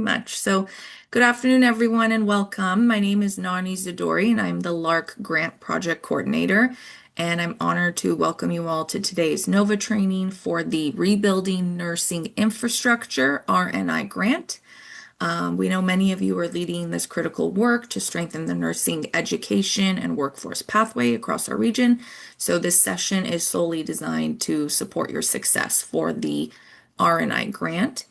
much. So, good afternoon, everyone, and welcome. My name is Nani Zadori, and I'm the LARC Grant Project Coordinator. And I'm honored to welcome you all to today's NOVA training for the Rebuilding Nursing Infrastructure RNI grant. We know many of you are leading this critical work to strengthen the nursing education and workforce pathway across our region. So, this session is solely designed to support your success for the RNI grant.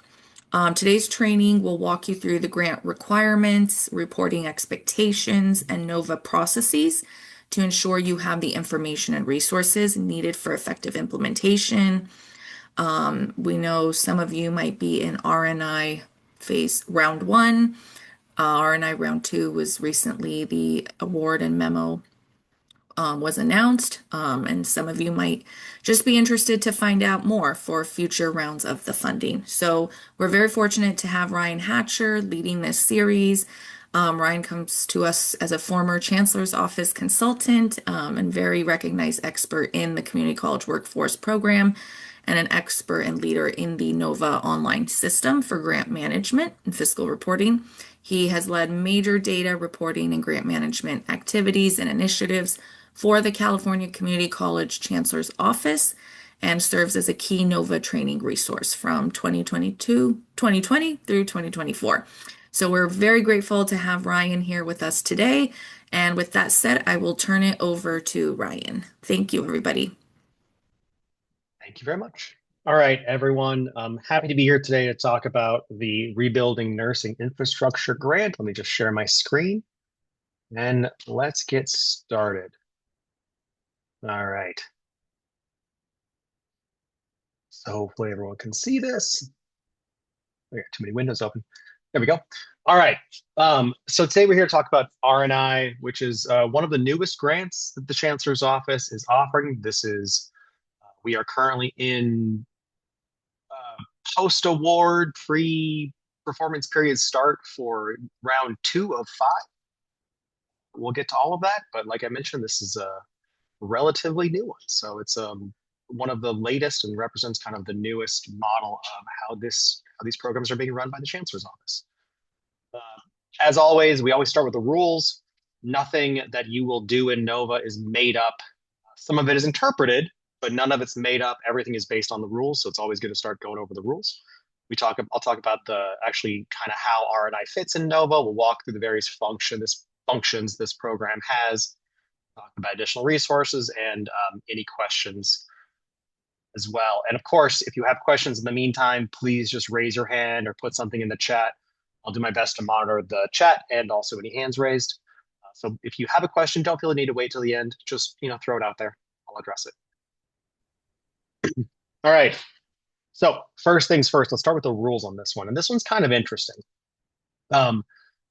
Today's training will walk you through the grant requirements, reporting expectations, and NOVA processes to ensure you have the information and resources needed for effective implementation. We know some of you might be in RNI phase round one. RNI round two was recently the award and memo was announced, and some of you might just be interested to find out more for future rounds of the funding. So we're very fortunate to have Ryan Hatcher leading this series. Ryan comes to us as a former Chancellor's Office consultant and very recognized expert in the Community College Workforce Program and an expert and leader in the NOVA online system for grant management and fiscal reporting. He has led major data reporting and grant management activities and initiatives for the California Community College Chancellor's Office and serves as a key NOVA training resource from 2020 through 2024. So we're very grateful to have Ryan here with us today. And with that said, I will turn it over to Ryan. Thank you, everybody. Thank you very much. All right, everyone. I'm happy to be here today to talk about the Rebuilding Nursing Infrastructure Grant. Let me just share my screen and let's get started. All right. So hopefully everyone can see this. We got too many windows open. There we go. All right. So today we're here to talk about RNI, which is one of the newest grants that the Chancellor's Office is offering. We are currently in post-award pre-performance period start for round 2 of 5. We'll get to all of that, but like I mentioned, this is a relatively new one. So it's one of the latest and represents kind of the newest model of how these programs are being run by the Chancellor's Office. As always, we always start with the rules. Nothing that you will do in NOVA is made up. Some of it is interpreted, but none of it's made up. Everything is based on the rules, so it's always good to start going over the rules. I'll talk about actually kind of how RNI fits in NOVA. We'll walk through the various functions this program has, talk about additional resources and any questions as well. And of course, if you have questions in the meantime, please just raise your hand or put something in the chat. I'll do my best to monitor the chat and also any hands raised. So if you have a question, don't feel the need to wait till the end. Just throw it out there. I'll address it. All right. So first things first, let's start with the rules on this one. And this one's kind of interesting.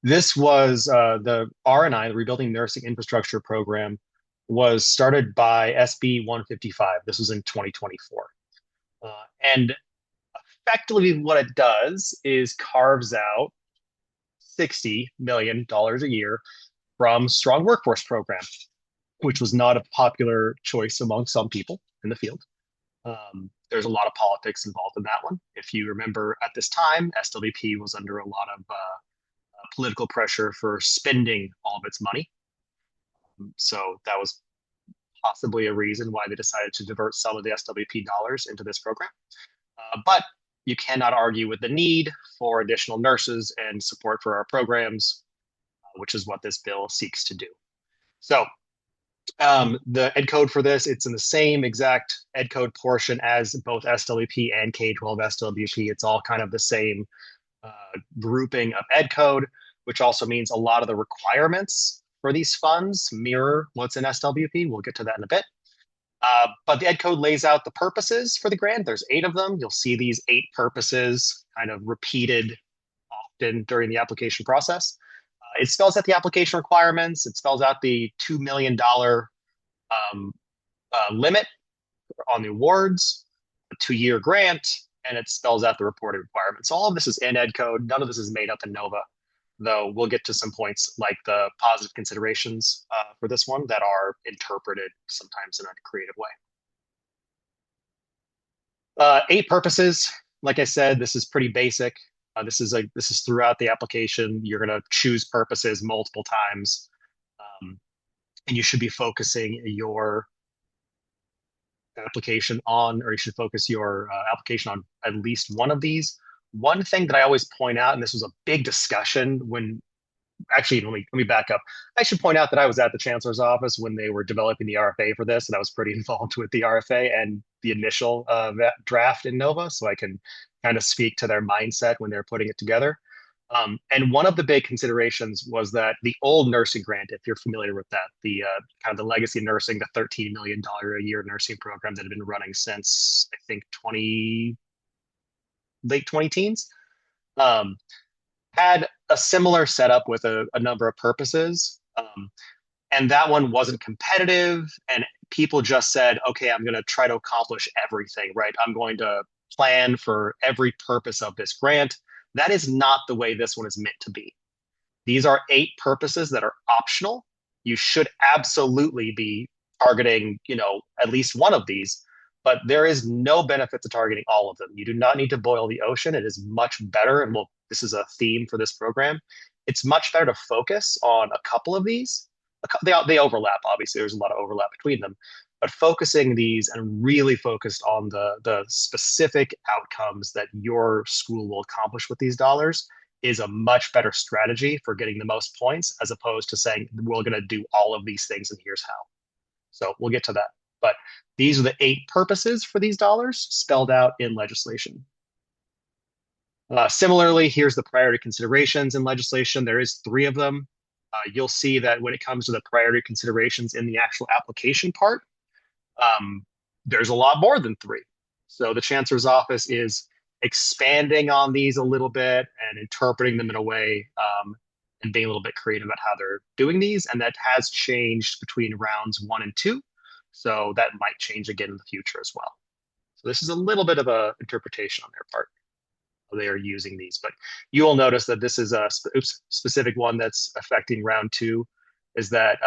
This was the RNI, the Rebuilding Nursing Infrastructure Program, was started by SB 155. This was in 2024. And effectively what it does is carves out $60 million a year from Strong Workforce Program, which was not a popular choice among some people in the field. There's a lot of politics involved in that one. If you remember at this time, SWP was under a lot of political pressure for spending all of its money. So that was possibly a reason why they decided to divert some of the SWP dollars into this program. But you cannot argue with the need for additional nurses and support for our programs, which is what this bill seeks to do. So the ed code for this, it's in the same exact ed code portion as both SWP and K-12 SWP. It's all kind of the same grouping of ed code, which also means a lot of the requirements for these funds mirror what's in SWP. We'll get to that in a bit. But the ed code lays out the purposes for the grant. There's 8 of them. You'll see these 8 purposes kind of repeated often during the application process. It spells out the application requirements. It spells out the $2 million limit on the awards, a 2-year grant, and it spells out the reporting requirements. All of this is in ed code. None of this is made up in NOVA, though we'll get to some points like the positive considerations for this one that are interpreted sometimes in a creative way. 8 purposes. Like I said, this is pretty basic. This is throughout the application. You're going to choose purposes multiple times, and you should be focusing your application on, or you should focus your application on at least one of these. One thing that I always point out, and this was a big discussion when actually, let me back up. I should point out that I was at the chancellor's office when they were developing the RFA for this, and I was pretty involved with the RFA and the initial draft in Nova, so I can kind of speak to their mindset when they're putting it together. And one of the big considerations was that the old nursing grant, if you're familiar with that, the kind of the legacy nursing, the $13 million a year nursing program that had been running since I think 20 late 20 teens, um, had a similar setup with a number of purposes. And that one wasn't competitive. And people just said, okay, I'm going to try to accomplish everything, right? I'm going to plan for every purpose of this grant. That is not the way this one is meant to be. These are 8 purposes that are optional. You should absolutely be targeting, at least one of these, but there is no benefit to targeting all of them. You do not need to boil the ocean. It is much better, and this is a theme for this program. It's much better to focus on a couple of these. They overlap, obviously. There's a lot of overlap between them, but focusing these and really focused on the specific outcomes that your school will accomplish with these dollars is a much better strategy for getting the most points as opposed to saying we're going to do all of these things and here's how. So we'll get to that. But these are the 8 purposes for these dollars spelled out in legislation. Similarly, here's the priority considerations in legislation. There is 3 of them. You'll see that when it comes to the priority considerations in the actual application part, there's a lot more than 3. So the chancellor's office is expanding on these a little bit and interpreting them in a way, and being a little bit creative about how they're doing these. And that has changed between rounds 1 and 2. So that might change again in the future as well. So this is a little bit of a interpretation on their part. They are using these, but you will notice that this is a specific one that's affecting round 2, is that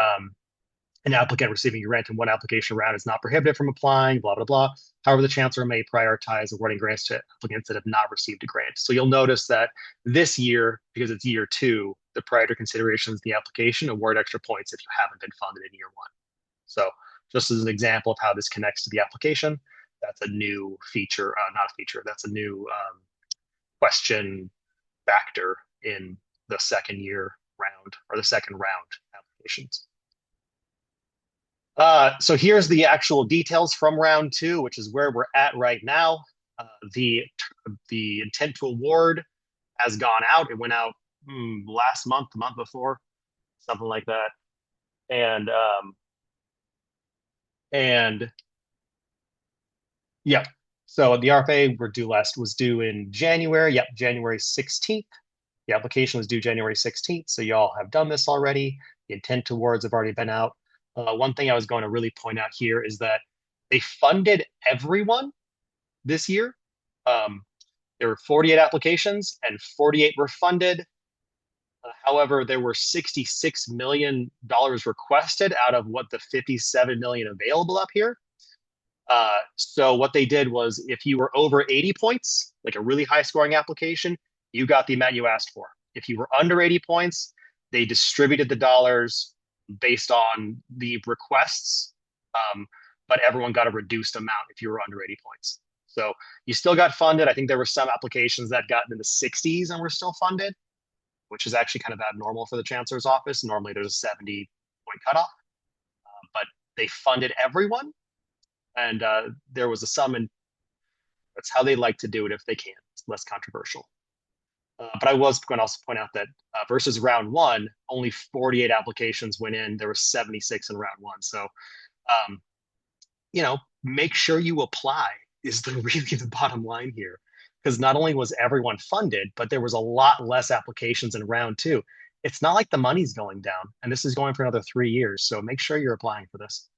an applicant receiving a grant in one application round is not prohibited from applying, blah, blah, blah. However, the chancellor may prioritize awarding grants to applicants that have not received a grant. So you'll notice that this year, because it's year 2, the priority considerations in the application award extra points if you haven't been funded in year 1. So just as an example of how this connects to the application, that's a new feature, not a feature, that's a new question factor in the second year round or the second round applications. So here's the actual details from round 2, which is where we're at right now. The intent to award has gone out. It went out last month, the month before, something like that. And yeah, so the RFA was due in January. Yep, January 16th. The application was due January 16th. So y'all have done this already. The intent to awards have already been out. One thing I was going to really point out here is that they funded everyone this year. There were 48 applications and 48 were funded. However, there were $66 million requested out of what the 57 million available up here. So what they did was if you were over 80 points, like a really high scoring application, you got the amount you asked for. If you were under 80 points, they distributed the dollars based on the requests, but everyone got a reduced amount if you were under 80 points. So you still got funded. I think there were some applications that got in the 60s and were still funded, which is actually kind of abnormal for the chancellor's office. Normally there's a 70-point cutoff, but they funded everyone. And there was a sum, and that's how they like to do it if they can. It's less controversial. But I was going to also point out that versus round 1, only 48 applications went in. There were 76 in round 1. So, make sure you apply is really the bottom line here. Because not only was everyone funded, but there was a lot less applications in round 2. It's not like the money's going down, and this is going for another 3 years. So make sure you're applying for this.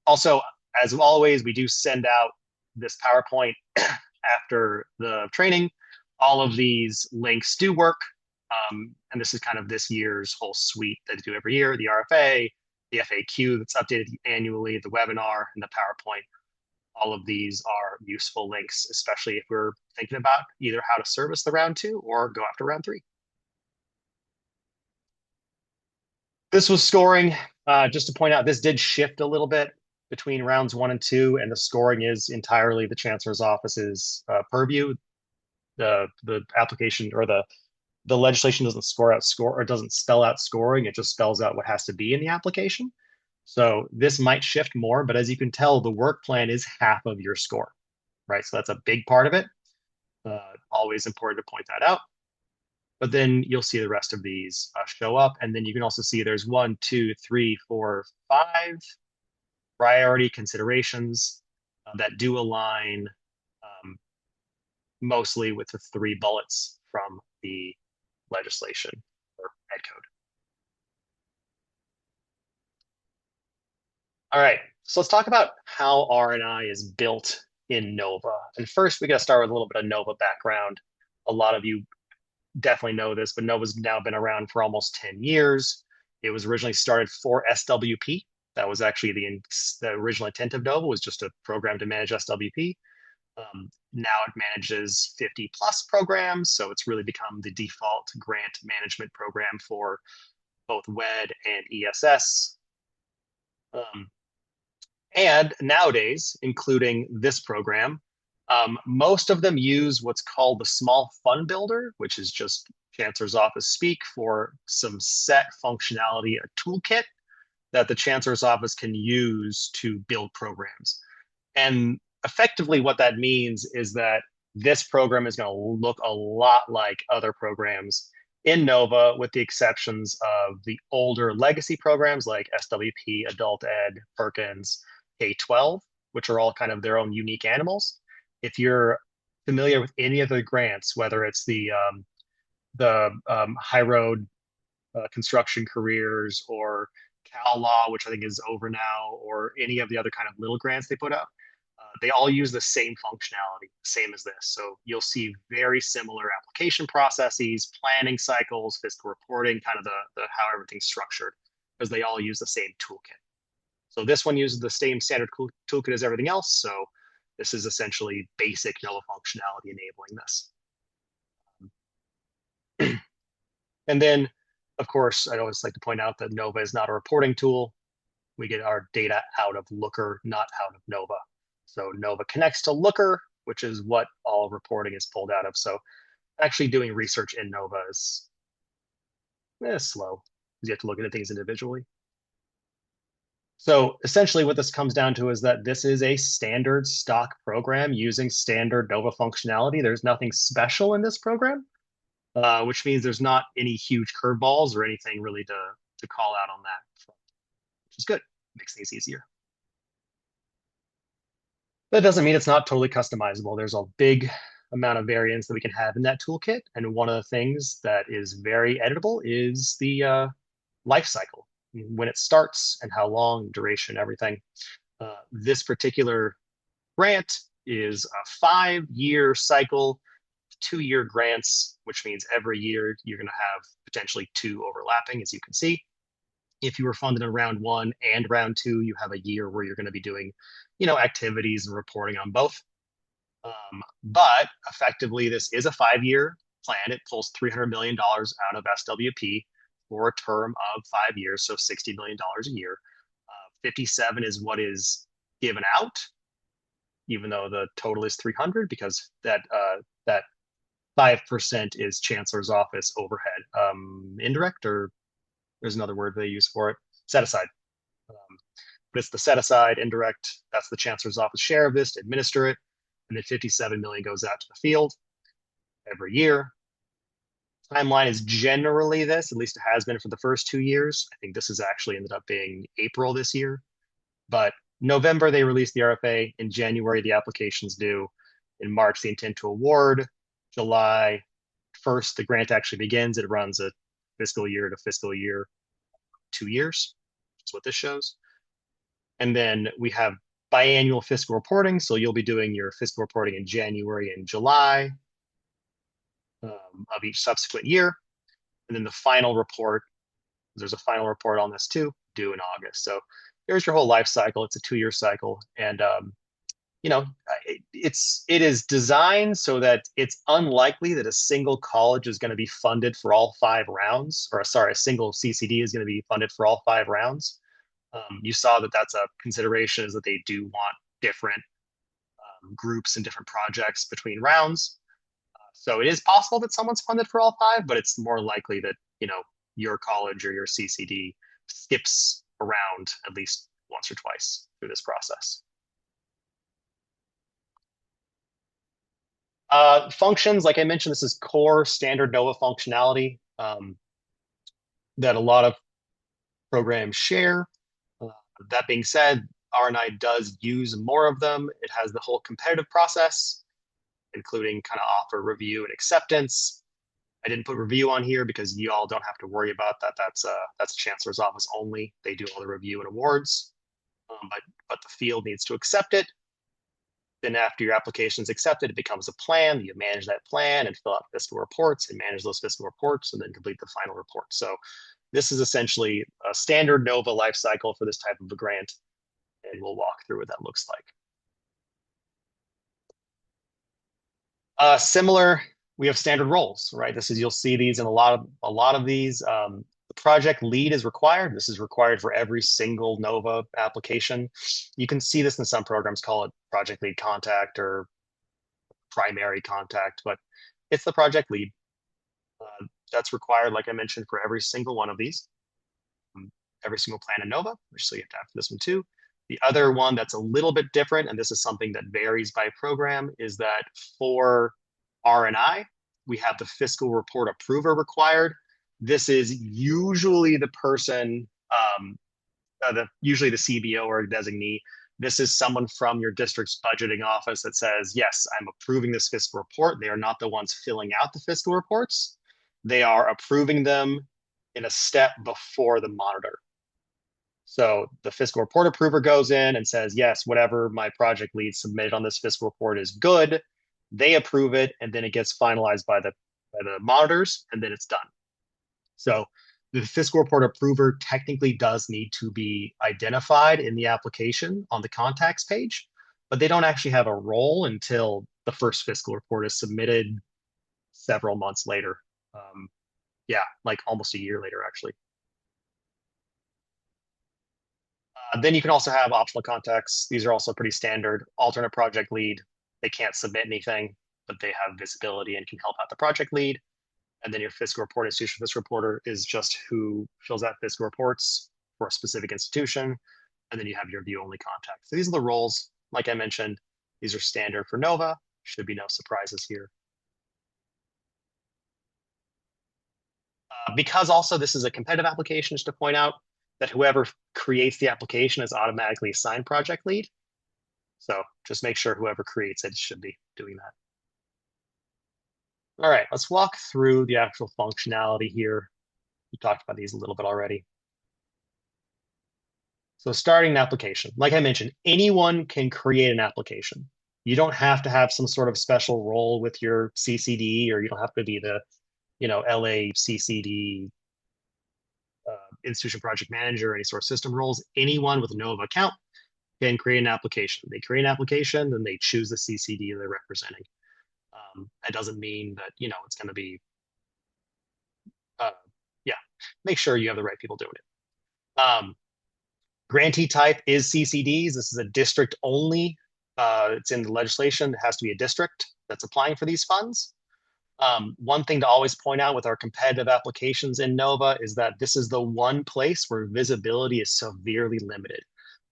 Also, as always, we do send out this PowerPoint after the training. All of these links do work. And this is kind of this year's whole suite that they do every year, the RFA, the FAQ that's updated annually, the webinar, and the PowerPoint all of these are useful links, especially if we're thinking about either how to service the round two or go after round three. This was scoring. Just to point out, this did shift a little bit between rounds one and two, and the scoring is entirely the chancellor's office's purview. The application or the legislation doesn't score or doesn't spell out scoring. It just spells out what has to be in the application. So this might shift more, but as you can tell, the work plan is half of your score, right? So that's a big part of it. Always important to point that out. But then you'll see the rest of these show up. And then you can also see there's 1, 2, 3, 4, 5 priority considerations that do align um, mostly with the 3 bullets from the legislation or ed code. All right, so let's talk about how RNI is built in Nova. And first, we got to start with a little bit of Nova background. A lot of you definitely know this, but Nova's now been around for almost 10 years. It was originally started for SWP. That was actually the original intent of Nova, was just a program to manage SWP. Now it manages 50 plus programs, so it's really become the default grant management program for both WED and ESS. And nowadays, including this program, most of them use what's called the small fund builder, which is just Chancellor's Office speak for some set functionality, a toolkit that the Chancellor's Office can use to build programs. And effectively, what that means is that this program is going to look a lot like other programs in Nova, with the exceptions of the older legacy programs like SWP, Adult Ed, Perkins, K-12, which are all kind of their own unique animals. If you're familiar with any of the grants, whether it's the High Road Construction Careers or Cal Law, which I think is over now, or any of the other kind of little grants they put up, they all use the same functionality, same as this. So you'll see very similar application processes, planning cycles, fiscal reporting, kind of the how everything's structured, because they all use the same toolkit. So this one uses the same standard toolkit as everything else. So this is essentially basic Nova functionality enabling this. And then, of course, I always like to point out that Nova is not a reporting tool. We get our data out of Looker, not out of Nova. So Nova connects to Looker, which is what all reporting is pulled out of. So actually doing research in Nova is slow, because you have to look into things individually. So essentially what this comes down to is that this is a standard stock program using standard Nova functionality. There's nothing special in this program, which means there's not any huge curveballs or anything really to call out on that, which is good. Makes things easier. That doesn't mean it's not totally customizable. There's a big amount of variance that we can have in that toolkit. And one of the things that is very editable is the life cycle, when it starts and how long, duration, everything. This particular grant is a 5-year cycle, 2-year grants, which means every year you're going to have potentially 2 overlapping, as you can see. If you were funded in round 1 and round 2, you have a year where you're going to be doing, activities and reporting on both. But effectively, this is a 5-year plan. It pulls $300 million out of SWP for a term of 5 years, so $60 million a year. 57 is what is given out, even though the total is 300, because that 5% is Chancellor's Office overhead, indirect, or there's another word they use for it, set aside. But it's the set aside indirect. That's the Chancellor's Office share of this to administer it. And then 57 million goes out to the field every year. Timeline is generally this, at least it has been for the first 2 years. I think this has actually ended up being April this year. But November, they released the RFA. In January, the application's due. In March, the intent to award. July 1st, the grant actually begins. It runs a fiscal year to fiscal year, 2 years. That's what this shows. And then we have biannual fiscal reporting. So you'll be doing your fiscal reporting in January and July of each subsequent year. And then the final report, there's a final report on this too, due in August. So there's your whole life cycle. It's a 2-year cycle. And it is designed so that it's unlikely that a single college is going to be funded for all 5 rounds, or sorry, a single CCD is going to be funded for all 5 rounds. You saw that that's a consideration, is that they do want different groups and different projects between rounds. So it is possible that someone's funded for all 5, but it's more likely that, your college or your CCD skips around at least once or twice through this process. Functions, like I mentioned, this is core standard Nova functionality that a lot of programs share. Uh, that being said, RNI does use more of them. It has the whole competitive process, including kind of offer, review, and acceptance. I didn't put review on here because you all don't have to worry about that. That's Chancellor's office only. They do all the review and awards, but the field needs to accept it. Then after your application is accepted, it becomes a plan. You manage that plan and fill out fiscal reports and manage those fiscal reports and then complete the final report. So this is essentially a standard NOVA life cycle for this type of a grant, and we'll walk through what that looks like. Similar, we have standard roles, right? You'll see these in a lot of these. The project lead is required. This is required for every single NOVA application. You can see this in some programs, call it project lead contact or primary contact, but it's the project lead. That's required, like I mentioned, for every single one of these, every single plan in NOVA, which so you have to have for this one too. The other one that's a little bit different, and this is something that varies by program, is that for RNI, we have the fiscal report approver required. This is usually the person, usually the CBO or designee. This is someone from your district's budgeting office that says, yes, I'm approving this fiscal report. They are not the ones filling out the fiscal reports. They are approving them in a step before the monitor. So the fiscal report approver goes in and says, yes, whatever my project lead submitted on this fiscal report is good. They approve it, and then it gets finalized by the monitors, and then it's done. So the fiscal report approver technically does need to be identified in the application on the contacts page, but they don't actually have a role until the first fiscal report is submitted several months later. Yeah, like almost a year later, actually. Then you can also have optional contacts. These are also pretty standard. Alternate project lead, they can't submit anything, but they have visibility and can help out the project lead. And then your fiscal report, institutional fiscal reporter, is just who fills out fiscal reports for a specific institution. And then you have your view only contact. So these are the roles. Like I mentioned, these are standard for NOVA. Should be no surprises here. Because also this is a competitive application, just to point out that whoever creates the application is automatically assigned project lead. So just make sure whoever creates it should be doing that. All right, let's walk through the actual functionality here. We talked about these a little bit already. So starting an application, like I mentioned, anyone can create an application. You don't have to have some sort of special role with your CCD, or you don't have to be the, LA CCD institution project manager or any sort of system roles. Anyone with a NOVA account can create an application. They create an application, then they choose the CCD they're representing. That doesn't mean that, it's going to be, yeah, make sure you have the right people doing it. Grantee type is CCDs. This is a district only. It's in the legislation. It has to be a district that's applying for these funds. One thing to always point out with our competitive applications in NOVA is that this is the one place where visibility is severely limited.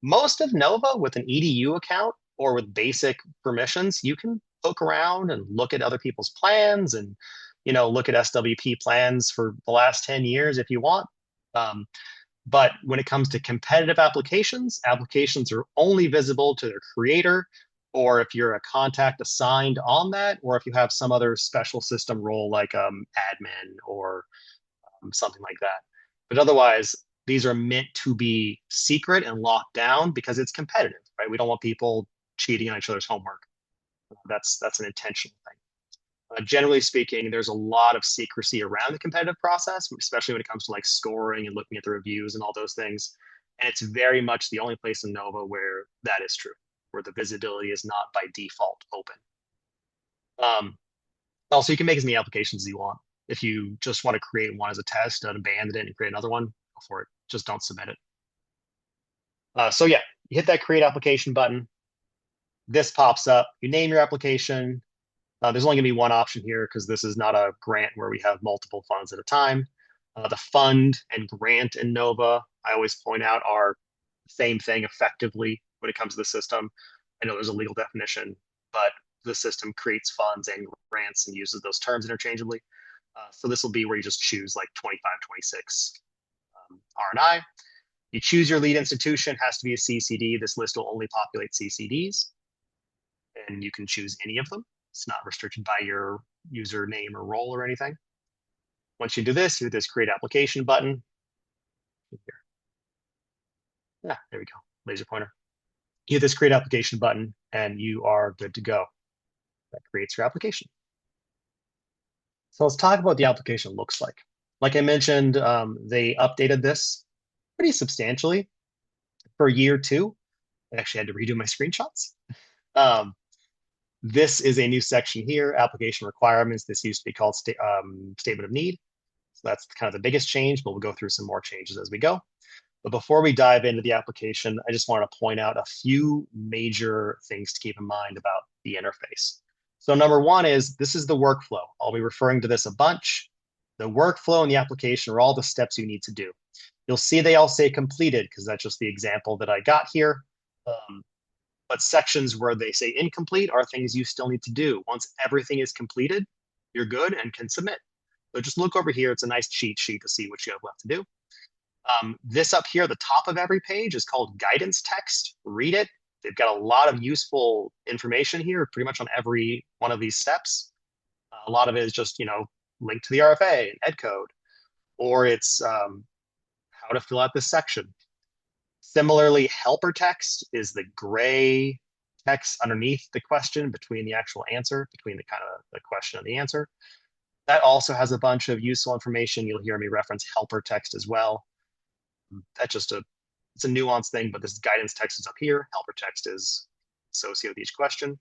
Most of NOVA with an EDU account or with basic permissions, you can poke around and look at other people's plans and, look at SWP plans for the last 10 years if you want. But when it comes to competitive applications, applications are only visible to their creator, or if you're a contact assigned on that, or if you have some other special system role like admin or something like that. But otherwise, these are meant to be secret and locked down because it's competitive, right? We don't want people cheating on each other's homework. That's an intentional thing. Generally speaking, there's a lot of secrecy around the competitive process, especially when it comes to like scoring and looking at the reviews and all those things. And it's very much the only place in NOVA where that is true. where the visibility is not by default open. Um, Also, you can make as many applications as you want. If you just want to create one as a test and abandon it and create another one, go for it. Just don't submit it. So yeah, you hit that create application button. This pops up. You name your application. There's only going to be one option here because this is not a grant where we have multiple funds at a time. The fund and grant in Nova, I always point out, are the same thing effectively when it comes to the system. I know there's a legal definition, but the system creates funds and grants and uses those terms interchangeably. So this will be where you just choose like 25, 26 RNI. You choose your lead institution, has to be a CCD. This list will only populate CCDs, and you can choose any of them. It's not restricted by your username or role or anything. Once you do this, you hit this create application button. Here. Yeah, there we go. Laser pointer. You hit this create application button and you are good to go. That creates your application. So let's talk about what the application looks like. Like I mentioned, they updated this pretty substantially for year two. I actually had to redo my screenshots. Um, this is a new section here, application requirements. This used to be called statement of need. So that's kind of the biggest change, but we'll go through some more changes as we go. But before we dive into the application, I just want to point out a few major things to keep in mind about the interface. So number one is this is the workflow. I'll be referring to this a bunch. The workflow in the application are all the steps you need to do. You'll see they all say completed because that's just the example that I got here. But sections where they say incomplete are things you still need to do. Once everything is completed, you're good and can submit. So just look over here. It's a nice cheat sheet to see what you have left to do. This up here, the top of every page is called guidance text. Read it. They've got a lot of useful information here, pretty much on every one of these steps. A lot of it is just, link to the RFA and EdCode, or it's how to fill out this section. Similarly, helper text is the gray text underneath the question between the actual answer, between the kind of the question and the answer. That also has a bunch of useful information. You'll hear me reference helper text as well. That's just it's a nuanced thing, but this guidance text is up here. Helper text is associated with each question.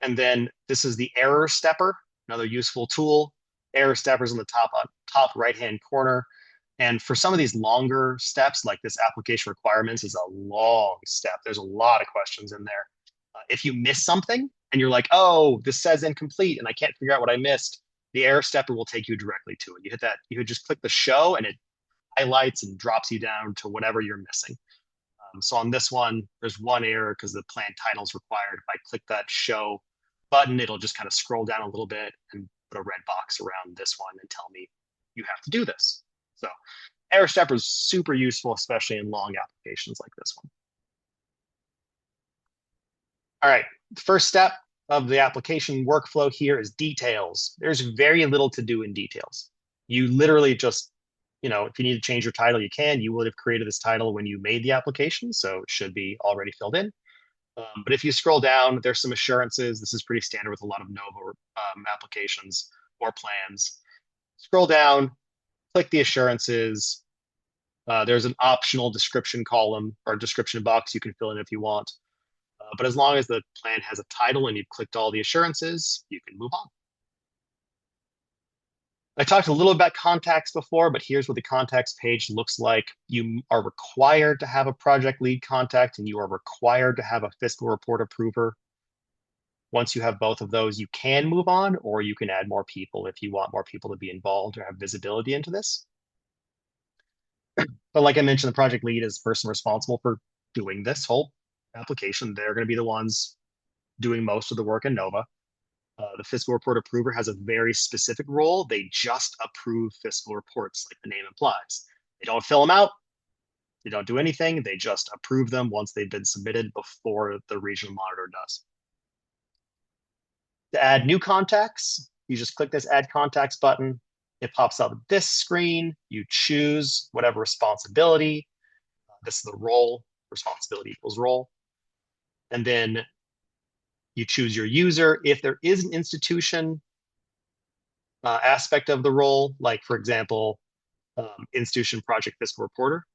And then this is the error stepper, another useful tool. Error stepper is on the top right-hand corner. And for some of these longer steps, like this application requirements is a long step. There's a lot of questions in there. If you miss something and you're like, oh, this says incomplete and I can't figure out what I missed, the error stepper will take you directly to it. You hit that, you would just click the show and it highlights and drops you down to whatever you're missing. So on this one, there's one error because the plan title is required. If I click that show button, it'll just kind of scroll down a little bit and put a red box around this one and tell me you have to do this. So error stepper is super useful, especially in long applications like this one. All right, the first step of the application workflow here is details. There's very little to do in details. You literally just, if you need to change your title, you can. You would have created this title when you made the application, so it should be already filled in. But if you scroll down, there's some assurances. This is pretty standard with a lot of Nova applications or plans. Scroll down, click the assurances. There's an optional description column or description box you can fill in if you want. But as long as the plan has a title and you've clicked all the assurances, you can move on. I talked a little about contacts before, but here's what the contacts page looks like. You are required to have a project lead contact and you are required to have a fiscal report approver. Once you have both of those, you can move on, or you can add more people if you want more people to be involved or have visibility into this. But like I mentioned, the project lead is the person responsible for doing this whole application. They're going to be the ones doing most of the work in Nova. The fiscal report approver has a very specific role. They just approve fiscal reports, like the name implies. They don't fill them out. They don't do anything. They just approve them once they've been submitted before the regional monitor does. To add new contacts, you just click this Add Contacts button. It pops up this screen. You choose whatever responsibility. This is the role. Responsibility equals role. And then you choose your user. If there is an institution aspect of the role, like, for example, institution project fiscal reporter,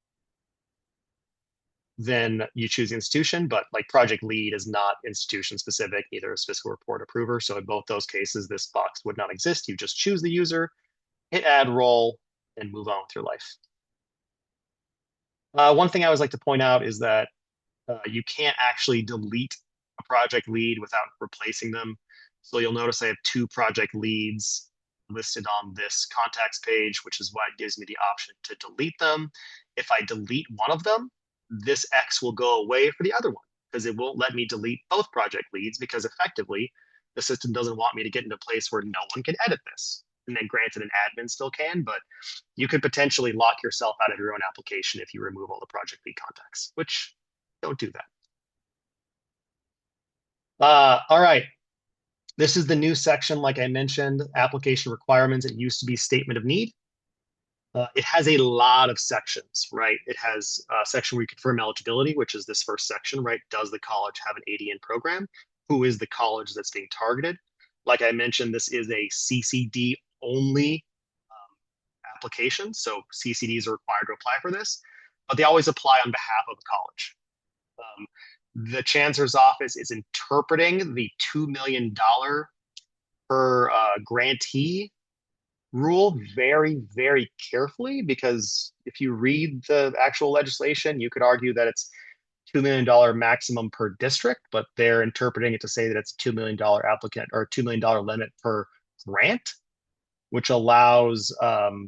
then you choose the institution. But like project lead is not institution specific, neither is fiscal report approver. So in both those cases, this box would not exist. You just choose the user, hit add role, and move on with your life. One thing I always like to point out is that you can't actually delete a project lead without replacing them. So you'll notice I have two project leads listed on this contacts page, which is why it gives me the option to delete them. If I delete one of them, this X will go away for the other one because it won't let me delete both project leads because effectively the system doesn't want me to get into a place where no one can edit this. And then granted, an admin still can, but you could potentially lock yourself out of your own application if you remove all the project lead contacts, which don't do that. All right. This is the new section, like I mentioned, application requirements. It used to be statement of need. It has a lot of sections, right? It has a section where you confirm eligibility, which is this first section, right? Does the college have an ADN program? Who is the college that's being targeted? Like I mentioned, this is a CCD only application. So CCDs are required to apply for this, but they always apply on behalf of the college. The chancellor's office is interpreting the $2 million per grantee rule very, very carefully because if you read the actual legislation, you could argue that it's $2 million maximum per district, but they're interpreting it to say that it's $2 million applicant or $2 million limit per grant, which allows,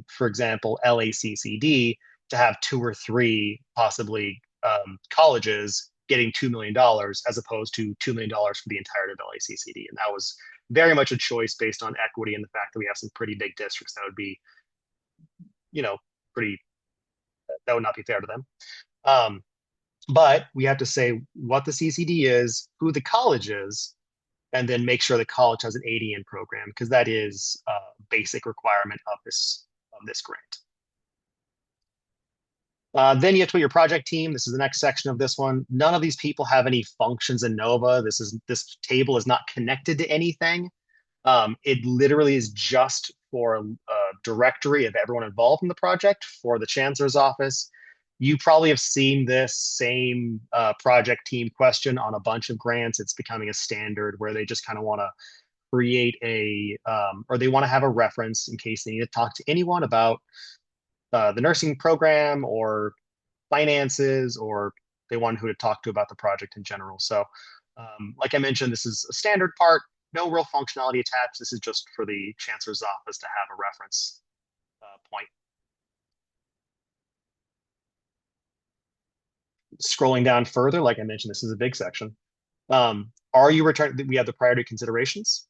for example, LACCD to have two or three possibly colleges getting $2 million as opposed to $2 million for the entirety of LACCD. And that was very much a choice based on equity and the fact that we have some pretty big districts that would be, you know, pretty, that would not be fair to them. But we have to say what the CCD is, who the college is, and then make sure the college has an ADN program because that is a basic requirement of this grant. Then you have to put your project team. This is the next section of this one. None of these people have any functions in Nova. This table is not connected to anything. It literally is just for a directory of everyone involved in the project for the chancellor's office. You probably have seen this same project team question on a bunch of grants. It's becoming a standard where they just kind of want to create or they want to have a reference in case they need to talk to anyone about the nursing program or finances, or they want who to talk to about the project in general. So, like I mentioned, this is a standard part, no real functionality attached. This is just for the chancellor's office to have a reference point. Scrolling down further, like I mentioned, this is a big section. Are you returning? We have the priority considerations.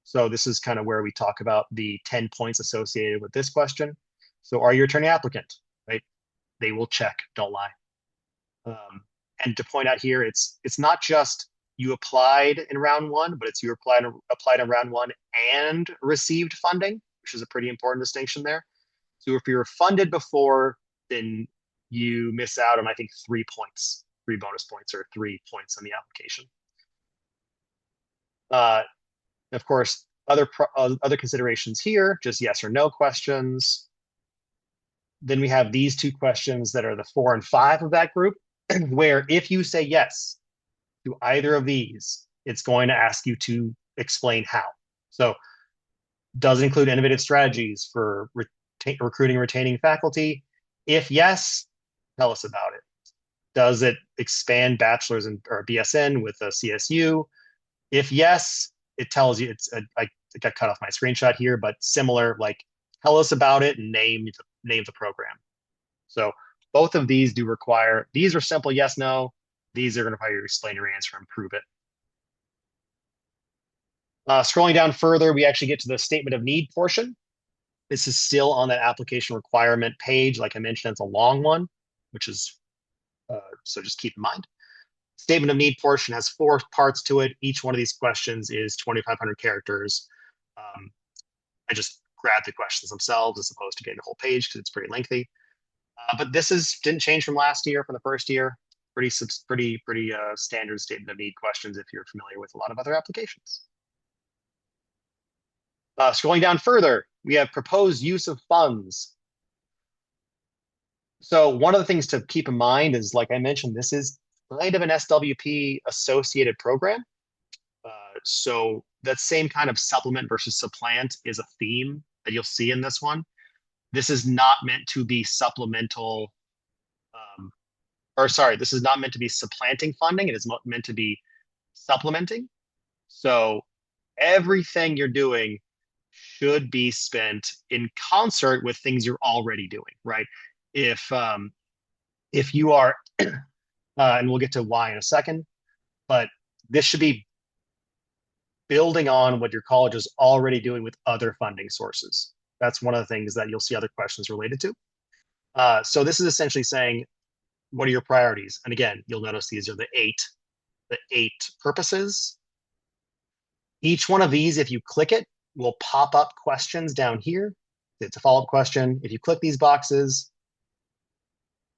So this is kind of where we talk about the 10 points associated with this question. So are you returning applicant? Right? They will check, don't lie. And to point out here, it's not just you applied in round one, but it's you applied in round one and received funding, which is a pretty important distinction there. So if you're funded before, then you miss out on, I think, 3 points, 3 bonus points or 3 points on the application. Of course, other considerations here, just yes or no questions. Then we have these two questions that are the 4 and 5 of that group, where if you say yes to either of these, it's going to ask you to explain how. So does it include innovative strategies for recruiting and retaining faculty? If yes, tell us about it. Does it expand bachelor's or BSN with a CSU? If yes, it tells you I got cut off my screenshot here, but similar, like tell us about it and name the program. So both of these do require, these are simple yes, no. These are going to require you to explain your answer and prove it. Scrolling down further, we actually get to the statement of need portion. This is still on that application requirement page. Like I mentioned, it's a long one, which is, so just keep in mind. Statement of need portion has 4 parts to it. Each one of these questions is 2,500 characters. I just grabbed the questions themselves as opposed to getting the whole page because it's pretty lengthy. But this didn't change from last year, from the first year. Pretty standard statement of need questions if you're familiar with a lot of other applications. Scrolling down further, we have proposed use of funds. So one of the things to keep in mind is, like I mentioned, this is kind of an SWP associated program. So that same kind of supplement versus supplant is a theme that you'll see in this one. This is not meant to be supplemental, um, or sorry, this is not meant to be supplanting funding. It is meant to be supplementing. So everything you're doing should be spent in concert with things you're already doing, right? If if you are, and we'll get to why in a second, but this should be building on what your college is already doing with other funding sources. That's one of the things that you'll see other questions related to. So this is essentially saying, what are your priorities? And again, you'll notice these are the eight purposes. Each one of these, if you click it, will pop up questions down here. It's a follow-up question. If you click these boxes,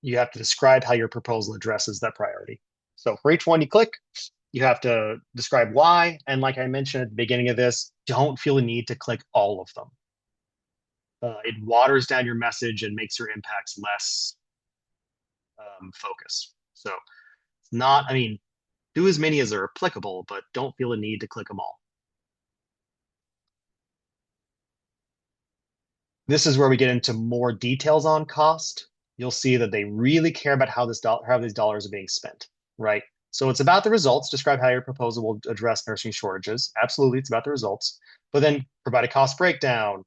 you have to describe how your proposal addresses that priority. So for each one you click, you have to describe why. And like I mentioned at the beginning of this, don't feel the need to click all of them. It waters down your message and makes your impacts less focused. So it's not, I mean, do as many as are applicable, but don't feel the need to click them all. This is where we get into more details on cost. You'll see that they really care about how how these dollars are being spent, right? So it's about the results. Describe how your proposal will address nursing shortages. Absolutely, it's about the results. But then provide a cost breakdown.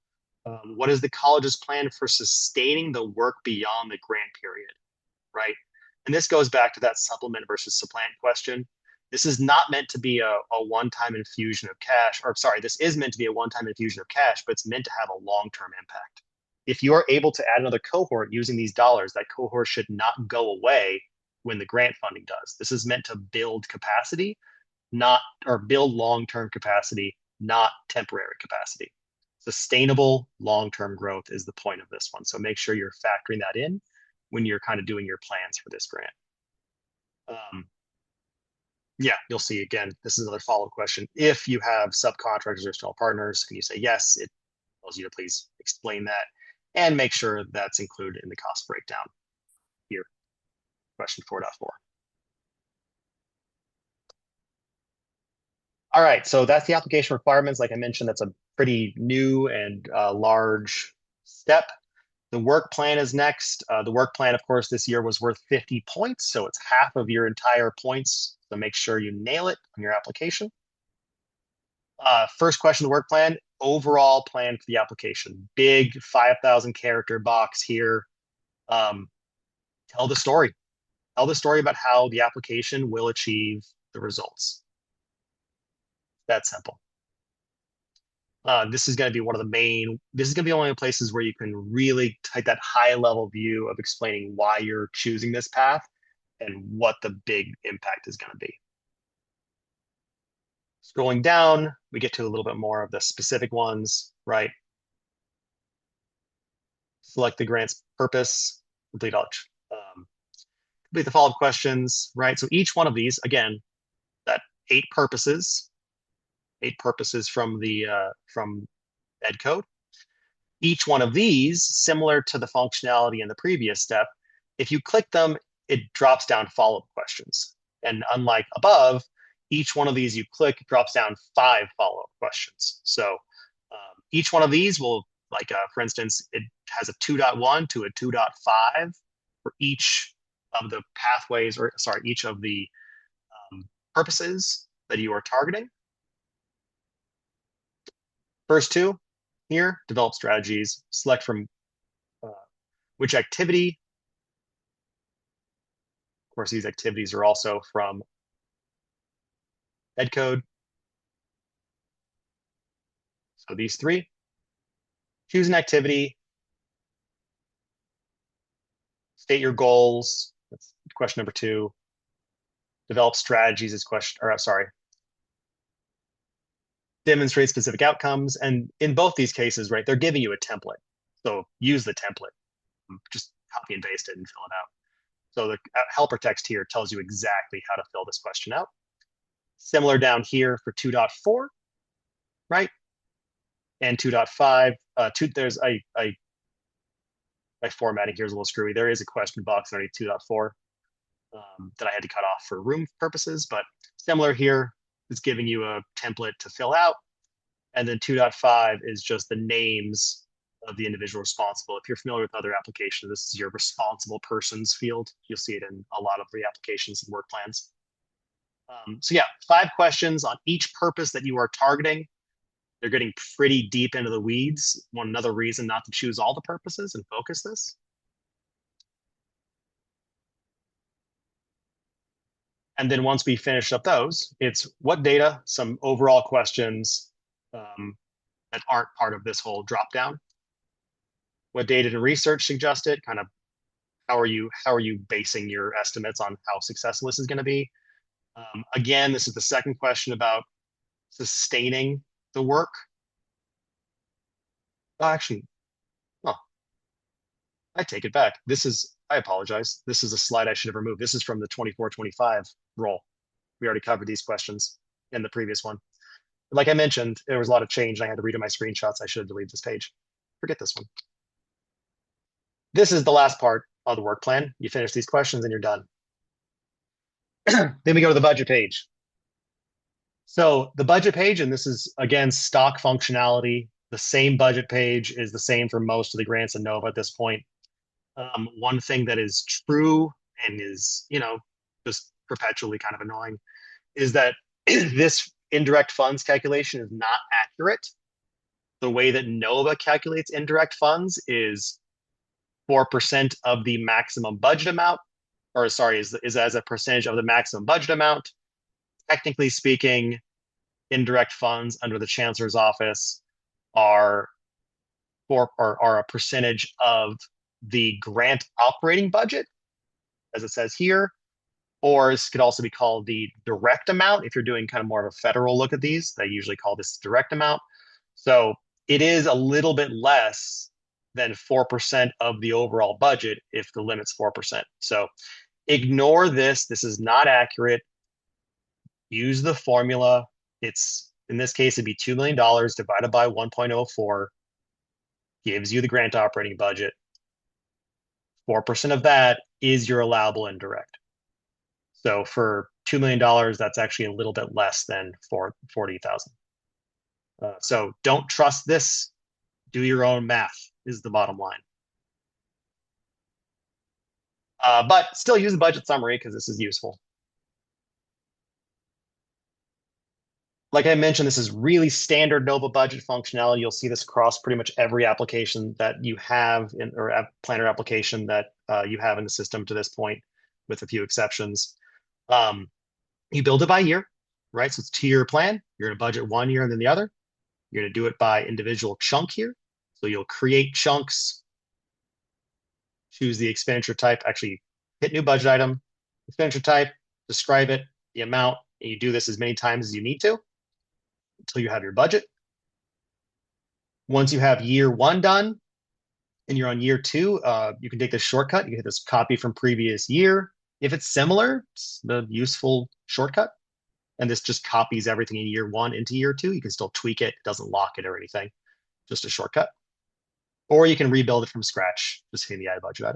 What is the college's plan for sustaining the work beyond the grant period, right? And this goes back to that supplement versus supplant question. This is not meant to be a one-time infusion of cash, or sorry, this is meant to be a one-time infusion of cash, but it's meant to have a long-term impact. If you are able to add another cohort using these dollars, that cohort should not go away when the grant funding does. This is meant to build capacity, not or build long-term capacity, not temporary capacity. Sustainable long-term growth is the point of this one. So make sure you're factoring that in when you're kind of doing your plans for this grant. Um, yeah, you'll see again, this is another follow-up question. If you have subcontractors or external partners, can you say yes? It tells you to please explain that and make sure that's included in the cost breakdown here, question 4.4. All right, so that's the application requirements. Like I mentioned, that's a pretty new and large step. The work plan is next. The work plan, of course, this year was worth 50 points, so it's half of your entire points. So make sure you nail it on your application. First question, the work plan, overall plan for the application. Big 5,000 character box here. Um, tell the story. Tell the story about how the application will achieve the results. That simple. This is going to be one of the main, this is going to be one of the places where you can really take that high level view of explaining why you're choosing this path and what the big impact is going to be. Scrolling down, we get to a little bit more of the specific ones, right? Select the grant's purpose, complete all, complete the follow-up questions, right? So each one of these, again, that eight purposes from the from Ed Code. Each one of these, similar to the functionality in the previous step, if you click them, it drops down follow-up questions. And unlike above, each one of these you click drops down 5 follow-up questions. So each one of these will, like for instance, it has a 2.1 to a 2.5 for each of the pathways, or sorry, each of the purposes that you are targeting. First two here, develop strategies, select from uh, which activity. Of course, these activities are also from Ed Code. So these 3, choose an activity, state your goals. That's question number 2. Develop strategies is question, or sorry, demonstrate specific outcomes. And in both these cases, right, they're giving you a template. So use the template, just copy and paste it and fill it out. So the helper text here tells you exactly how to fill this question out. Similar down here for 2.4, right? And 2.5, there's a my formatting here is a little screwy. There is a question box underneath 2.4 that I had to cut off for room purposes, but similar here, it's giving you a template to fill out. And then 2.5 is just the names of the individual responsible. If you're familiar with other applications, this is your responsible persons field. You'll see it in a lot of the applications and work plans. So yeah, 5 questions on each purpose that you are targeting. They're getting pretty deep into the weeds. One another reason not to choose all the purposes and focus this. And then once we finish up those, it's what data, some overall questions that aren't part of this whole drop down. What data and research suggested? Kind of how are you basing your estimates on how successful this is going to be? Again, this is the second question about sustaining the work. Oh, actually, oh, I take it back. I apologize. This is a slide I should have removed. This is from the 24-25 roll. We already covered these questions in the previous one. Like I mentioned, there was a lot of change and I had to redo my screenshots. I should have deleted this page. Forget this one. This is the last part of the work plan. You finish these questions and you're done. Then we go to the budget page. So the budget page, and this is, again, stock functionality. The same budget page is the same for most of the grants in NOVA at this point. One thing that is true and is, just perpetually kind of annoying is that this indirect funds calculation is not accurate. The way that NOVA calculates indirect funds is 4% of the maximum budget amount, or sorry, is as a percentage of the maximum budget amount. Technically speaking, indirect funds under the chancellor's office are a percentage of the grant operating budget, as it says here, or this could also be called the direct amount. If you're doing kind of more of a federal look at these, they usually call this direct amount. So it is a little bit less than 4% of the overall budget if the limit's 4%. So ignore this. This is not accurate. Use the formula. It's, in this case, it'd be $2 million divided by 1.04 gives you the grant operating budget. 4% of that is your allowable indirect. So for $2 million, that's actually a little bit less than 40,000. So don't trust this. Do your own math is the bottom line. But still use the budget summary because this is useful. Like I mentioned, this is really standard NOVA budget functionality. You'll see this across pretty much every application that you have or planner application that you have in the system to this point, with a few exceptions. You build it by year, right? So it's a 2-year plan. You're going to budget 1 year and then the other. You're going to do it by individual chunk here. So you'll create chunks, choose the expenditure type, actually hit new budget item, expenditure type, describe it, the amount, and you do this as many times as you need to until you have your budget. Once you have year 1 done and you're on year 2, you can take this shortcut. You can hit this copy from previous year. If it's similar, it's the useful shortcut. And this just copies everything in year 1 into year 2. You can still tweak it. It doesn't lock it or anything. Just a shortcut. Or you can rebuild it from scratch, just hitting the add budget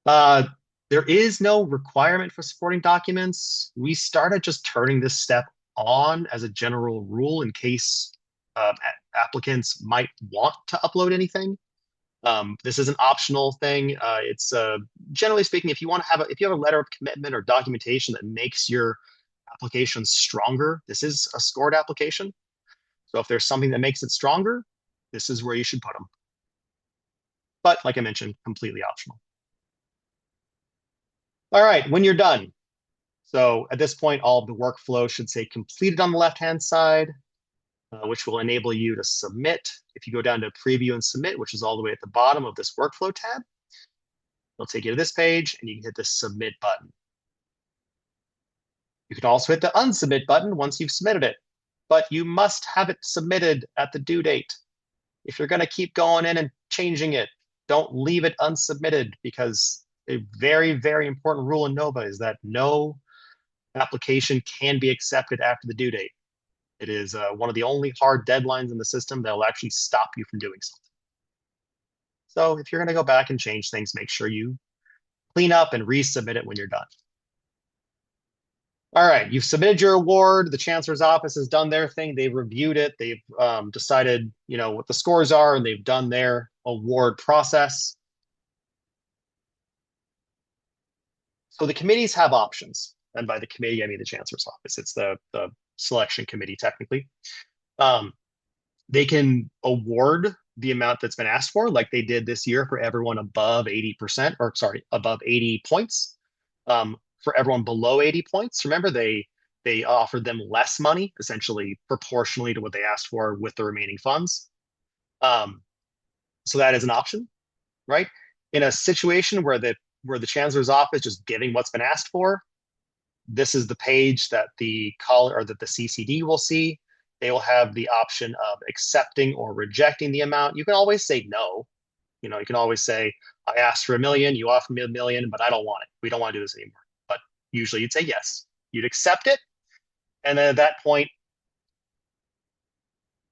item. There is no requirement for supporting documents. We started just turning this step on as a general rule in case applicants might want to upload anything. This is an optional thing. It's generally speaking, if you have a letter of commitment or documentation that makes your application stronger, this is a scored application. So if there's something that makes it stronger, this is where you should put them. But like I mentioned, completely optional. All right, when you're done. So at this point, all of the workflow should say completed on the left-hand side, which will enable you to submit. If you go down to preview and submit, which is all the way at the bottom of this workflow tab, it'll take you to this page and you can hit the submit button. You can also hit the unsubmit button once you've submitted it, but you must have it submitted at the due date. If you're going to keep going in and changing it, don't leave it unsubmitted, because a very, very important rule in NOVA is that no application can be accepted after the due date. It is one of the only hard deadlines in the system that will actually stop you from doing something. So if you're going to go back and change things, make sure you clean up and resubmit it when you're done. All right, you've submitted your award. The chancellor's office has done their thing. They've reviewed it. They've decided, what the scores are, and they've done their award process. So the committees have options, and by the committee, I mean the chancellor's office. It's the selection committee technically. Um, they can award the amount that's been asked for, like they did this year for everyone above 80%, or sorry, above 80 points. For everyone below 80 points, remember they offered them less money, essentially proportionally to what they asked for with the remaining funds. Um, so that is an option, right? In a situation where the chancellor's office just giving what's been asked for, this is the page that the call or that the CCD will see. They will have the option of accepting or rejecting the amount. You can always say no. You can always say, I asked for 1 million, you offered me 1 million, but I don't want it. We don't want to do this anymore. But usually you'd say yes. You'd accept it. And then at that point,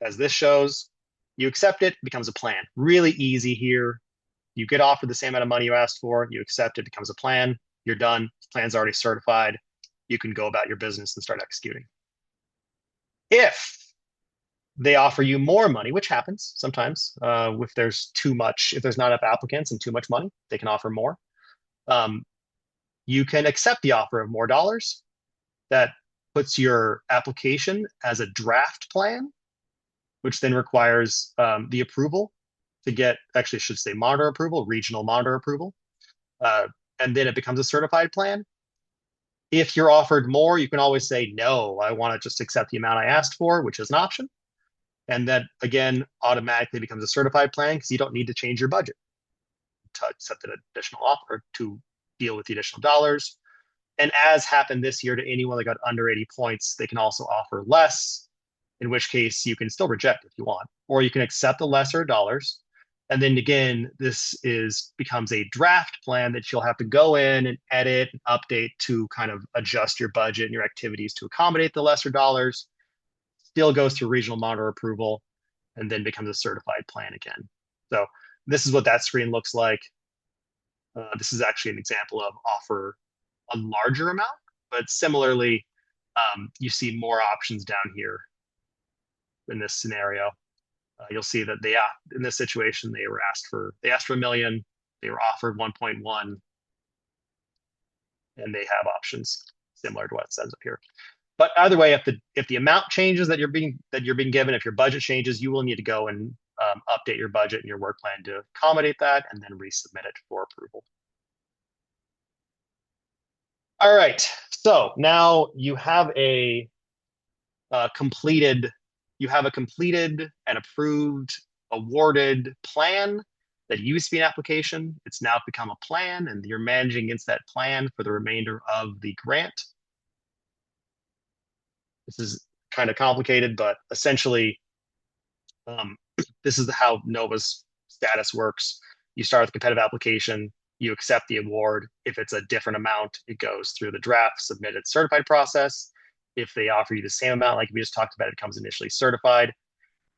as this shows, you accept it, it becomes a plan. Really easy here. You get offered the same amount of money you asked for, you accept it, becomes a plan. You're done. Plan's already certified. You can go about your business and start executing. If they offer you more money, which happens sometimes, if there's not enough applicants and too much money, they can offer more. Um, you can accept the offer of more dollars. That puts your application as a draft plan, which then requires the approval to get, actually, I should say monitor approval, regional monitor approval. Uh, and then it becomes a certified plan. If you're offered more, you can always say, no, I want to just accept the amount I asked for, which is an option. And that, again, automatically becomes a certified plan because you don't need to change your budget to accept an additional offer to deal with the additional dollars. And as happened this year to anyone that got under 80 points, they can also offer less, in which case you can still reject if you want, or you can accept the lesser dollars. And then again, becomes a draft plan that you'll have to go in and edit and update to kind of adjust your budget and your activities to accommodate the lesser dollars. Still goes through regional monitor approval and then becomes a certified plan again. So this is what that screen looks like. This is actually an example of offer a larger amount, but similarly, you see more options down here in this scenario. You'll see that in this situation, they asked for 1 million, they were offered 1.1, and they have options similar to what it says up here. But either way, if the amount changes that you're being given, if your budget changes, you will need to go and update your budget and your work plan to accommodate that, and then resubmit it for approval. All right, so now you have a completed and approved, awarded plan that used to be an application. It's now become a plan, and you're managing against that plan for the remainder of the grant. This is kind of complicated, but essentially, this is how Nova's status works. You start with a competitive application, you accept the award. If it's a different amount, it goes through the draft, submitted, certified process. If they offer you the same amount, like we just talked about, it becomes initially certified.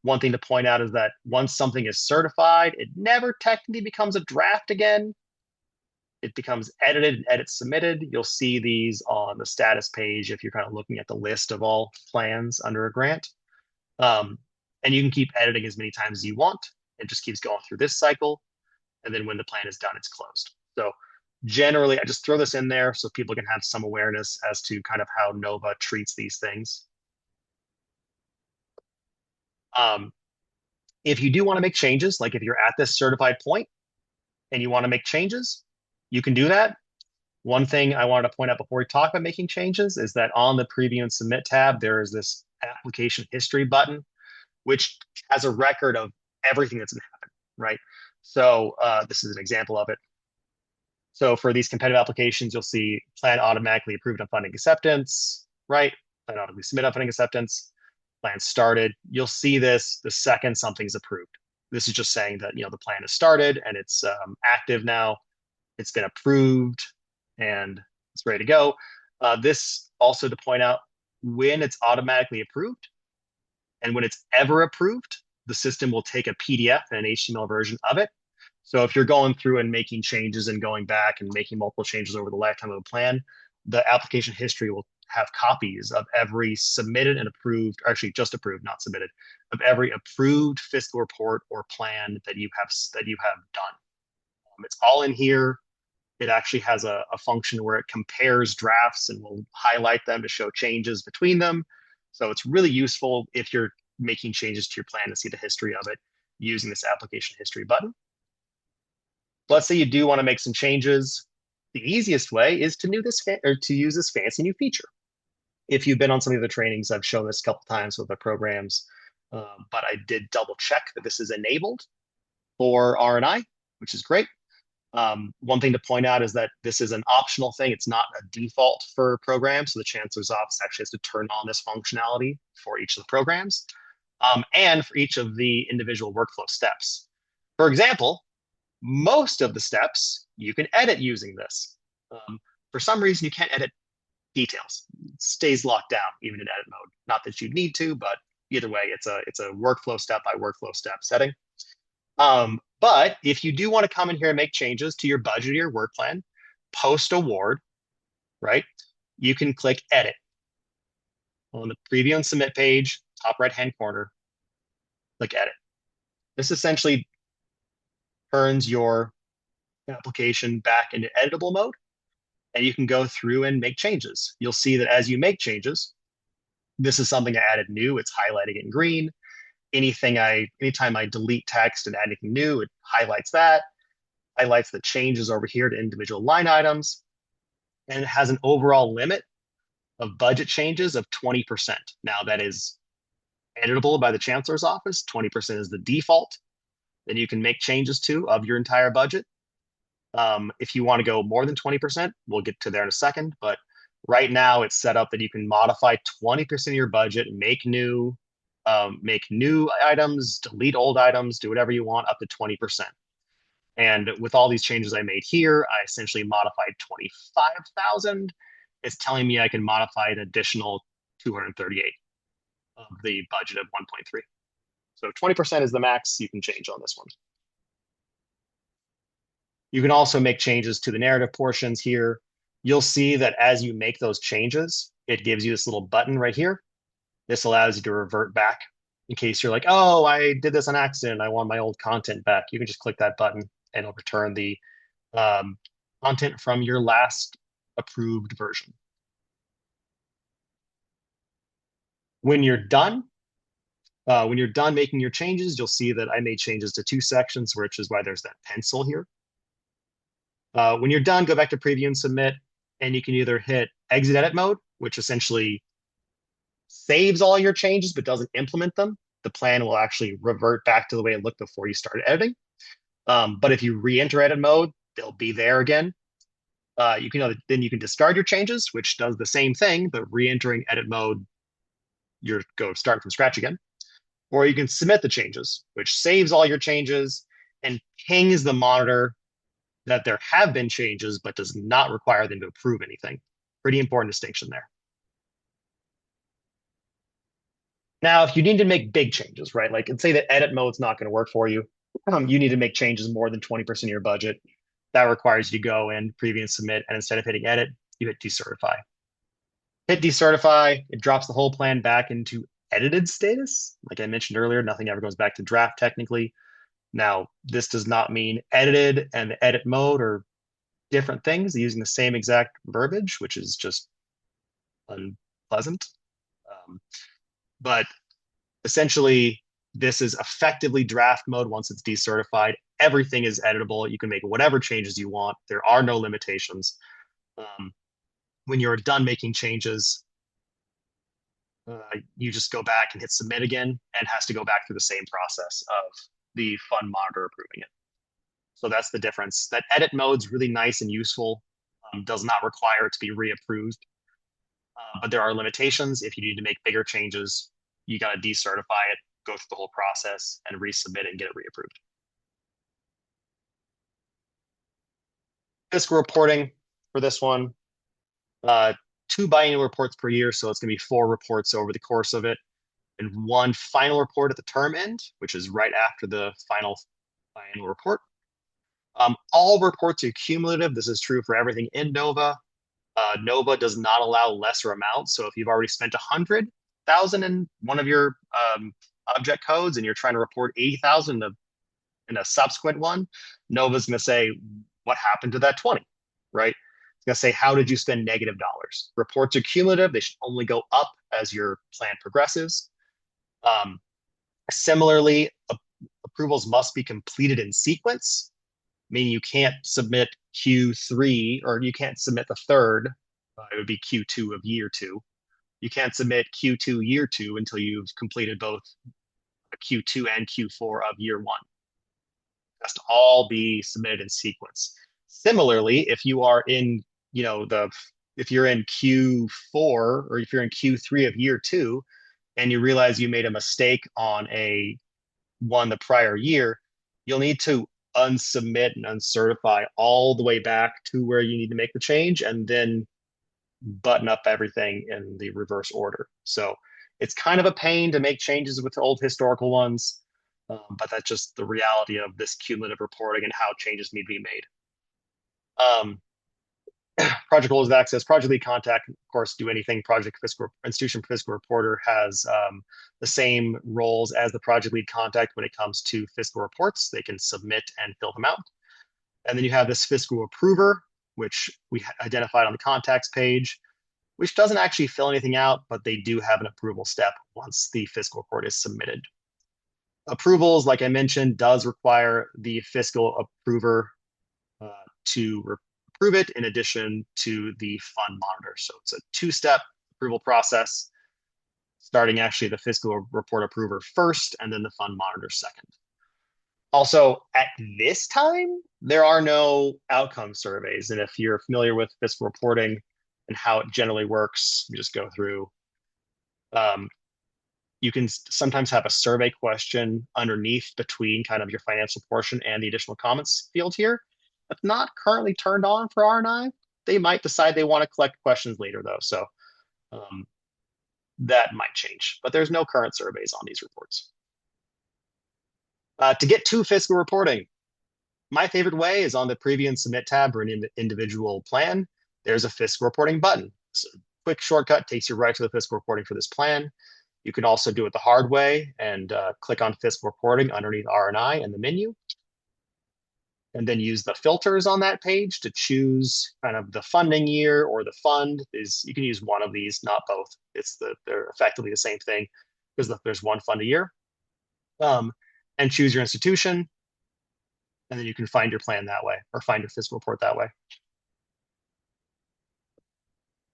One thing to point out is that once something is certified, it never technically becomes a draft again. It becomes edited and edit submitted. You'll see these on the status page if you're kind of looking at the list of all plans under a grant. And you can keep editing as many times as you want. It just keeps going through this cycle. And then when the plan is done, it's closed. So generally, I just throw this in there so people can have some awareness as to kind of how Nova treats these things. If you do want to make changes, like if you're at this certified point and you want to make changes, you can do that. One thing I wanted to point out before we talk about making changes is that on the Preview and Submit tab, there is this application history button, which has a record of everything that's happened, right? So this is an example of it. So for these competitive applications, you'll see plan automatically approved on funding acceptance, right? Plan automatically submit on funding acceptance, plan started. You'll see this the second something's approved. This is just saying that, the plan is started and it's active now. It's been approved and it's ready to go. This also to point out when it's automatically approved and when it's ever approved, the system will take a PDF and an HTML version of it. So if you're going through and making changes and going back and making multiple changes over the lifetime of a plan, the application history will have copies of every submitted and approved, or actually just approved, not submitted, of every approved fiscal report or plan that you have done. It's all in here. It actually has a function where it compares drafts and will highlight them to show changes between them. So it's really useful if you're making changes to your plan to see the history of it using this application history button. Let's say you do want to make some changes. The easiest way is to use this fancy new feature. If you've been on some of the trainings, I've shown this a couple times with the programs, but I did double check that this is enabled for RNI, which is great. One thing to point out is that this is an optional thing. It's not a default for programs. So the chancellor's office actually has to turn on this functionality for each of the programs and for each of the individual workflow steps. For example, most of the steps you can edit using this. For some reason, you can't edit details. It stays locked down even in edit mode. Not that you'd need to, but either way, it's a workflow step by workflow step setting. But if you do want to come in here and make changes to your budget or your work plan, post award, right? You can click edit on the preview and submit page, top right hand corner, click edit. This essentially turns your application back into editable mode, and you can go through and make changes. You'll see that as you make changes, this is something I added new, it's highlighting it in green. Anytime I delete text and add anything new, it highlights that, highlights the changes over here to individual line items, and it has an overall limit of budget changes of 20%. Now that is editable by the chancellor's office. 20% is the default that you can make changes to of your entire budget. If you want to go more than 20%, we'll get to there in a second, but right now it's set up that you can modify 20% of your budget, make new items, delete old items, do whatever you want up to 20%. And with all these changes I made here, I essentially modified 25,000. It's telling me I can modify an additional 238 of the budget of 1.3. So 20% is the max you can change on this one. You can also make changes to the narrative portions here. You'll see that as you make those changes, it gives you this little button right here. This allows you to revert back in case you're like, oh, I did this on accident. I want my old content back. You can just click that button and it'll return the content from your last approved version. When you're done making your changes, you'll see that I made changes to 2 sections, which is why there's that pencil here. When you're done, go back to preview and submit, and you can either hit exit edit mode, which essentially saves all your changes but doesn't implement them. The plan will actually revert back to the way it looked before you started editing. But if you re-enter edit mode, they'll be there again. Then you can discard your changes, which does the same thing, but re-entering edit mode, you're go start from scratch again. Or you can submit the changes, which saves all your changes and pings the monitor that there have been changes, but does not require them to approve anything. Pretty important distinction there. Now, if you need to make big changes, right? Like, let's say that edit mode's not going to work for you. You need to make changes more than 20% of your budget. That requires you to go in, preview and submit, and instead of hitting edit, you hit decertify. Hit decertify, it drops the whole plan back into edited status. Like I mentioned earlier, nothing ever goes back to draft technically. Now, this does not mean edited and the edit mode are different things using the same exact verbiage, which is just unpleasant. But essentially, this is effectively draft mode once it's decertified. Everything is editable. You can make whatever changes you want. There are no limitations. When you're done making changes, you just go back and hit submit again, and it has to go back through the same process of the fund monitor approving it. So that's the difference. That edit mode's really nice and useful. Does not require it to be reapproved. But there are limitations. If you need to make bigger changes, you got to decertify it, go through the whole process, and resubmit it and get it reapproved. Fiscal reporting for this one, 2 biannual reports per year, so it's going to be 4 reports over the course of it, and 1 final report at the term end, which is right after the final biannual report. All reports are cumulative. This is true for everything in Nova. Nova does not allow lesser amounts. So if you've already spent 100,000 in one of your object codes and you're trying to report 80,000 in a subsequent one, Nova's going to say, what happened to that 20, right? It's going to say, how did you spend negative dollars? Reports are cumulative. They should only go up as your plan progresses. Um, Similarly, approvals must be completed in sequence, meaning you can't submit Q3 or you can't submit the third. It would be Q2 of year two. You can't submit Q2 year two until you've completed both Q2 and Q4 of year one. It has to all be submitted in sequence. Similarly, if you are in, if you're in Q4 or if you're in Q3 of year two and you realize you made a mistake on a one the prior year, you'll need to unsubmit and uncertify all the way back to where you need to make the change and then button up everything in the reverse order. So it's kind of a pain to make changes with the old historical ones, but that's just the reality of this cumulative reporting and how changes need to be made. Um, Project Goals of Access, Project Lead Contact, of course, do anything. Project Fiscal Institution Fiscal Reporter has the same roles as the Project Lead Contact when it comes to fiscal reports. They can submit and fill them out. And then you have this Fiscal Approver, which we identified on the contacts page, which doesn't actually fill anything out, but they do have an approval step once the fiscal report is submitted. Approvals, like I mentioned, does require the fiscal approver to approve it in addition to the fund monitor. So it's a two-step approval process, starting actually the fiscal report approver first and then the fund monitor second. Also, at this time, there are no outcome surveys. And if you're familiar with fiscal reporting and how it generally works, we just go through. You can sometimes have a survey question underneath between kind of your financial portion and the additional comments field here. That's not currently turned on for RNI. They might decide they want to collect questions later, though. So that might change. But there's no current surveys on these reports. To get to fiscal reporting, my favorite way is on the Preview and Submit tab for an individual plan. There's a fiscal reporting button. So quick shortcut takes you right to the fiscal reporting for this plan. You can also do it the hard way and click on fiscal reporting underneath RNI in the menu. And then use the filters on that page to choose kind of the funding year or the fund. You can use one of these, not both. They're effectively the same thing because there's one fund a year. And choose your institution. And then you can find your plan that way or find your fiscal report that way.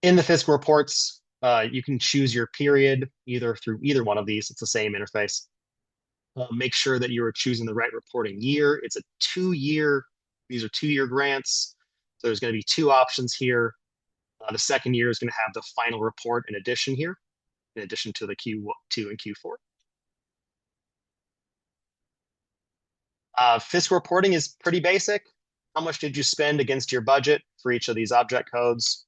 In the fiscal reports, you can choose your period either through either one of these. It's the same interface. Make sure that you are choosing the right reporting year. It's a 2-year. These are 2-year grants. So there's going to be 2 options here. The second year is going to have the final report in addition here, in addition to the Q2 and Q4. Fiscal reporting is pretty basic. How much did you spend against your budget for each of these object codes?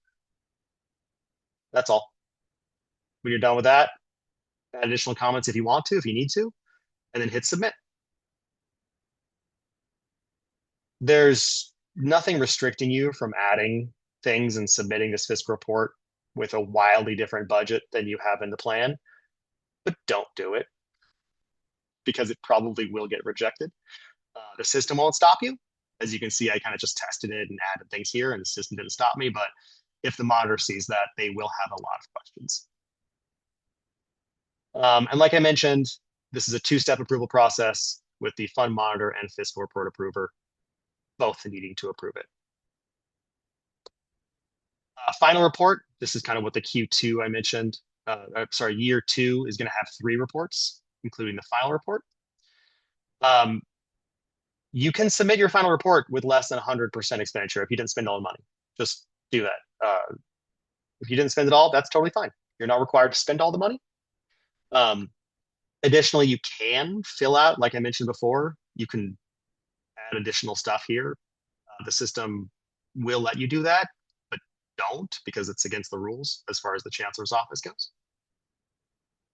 That's all. When you're done with that, add additional comments if you want to, if you need to, and then hit submit. There's nothing restricting you from adding things and submitting this fiscal report with a wildly different budget than you have in the plan, but don't do it because it probably will get rejected. The system won't stop you. As you can see, I kind of just tested it and added things here and the system didn't stop me, but if the monitor sees that, they will have a lot of questions. And like I mentioned, this is a 2-step approval process with the fund monitor and fiscal report approver, both needing to approve it. Final report, this is kind of what the Q2 I mentioned. Year 2 is going to have 3 reports, including the final report. You can submit your final report with less than 100% expenditure if you didn't spend all the money. Just do that. If you didn't spend it all, that's totally fine. You're not required to spend all the money. Additionally, you can fill out, like I mentioned before, you can add additional stuff here. The system will let you do that, but don't because it's against the rules as far as the chancellor's office goes.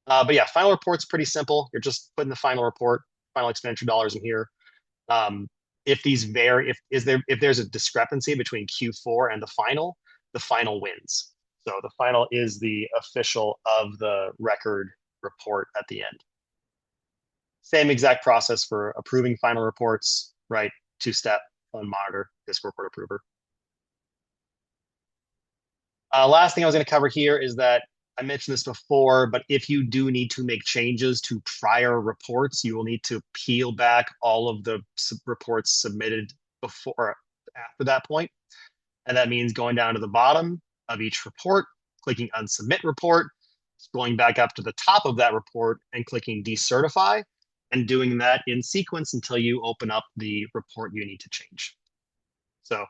But yeah, final report's pretty simple. You're just putting the final report, final expenditure dollars in here. if these vary, if there's a discrepancy between Q4 and the final wins. So the final is the official of the record report at the end. Same exact process for approving final reports, right? Two-step on monitor, disk report approver. Last thing I was going to cover here is that I mentioned this before, but if you do need to make changes to prior reports, you will need to peel back all of the reports submitted before or after that point. And that means going down to the bottom of each report, clicking unsubmit report, going back up to the top of that report and clicking decertify, and doing that in sequence until you open up the report you need to change. So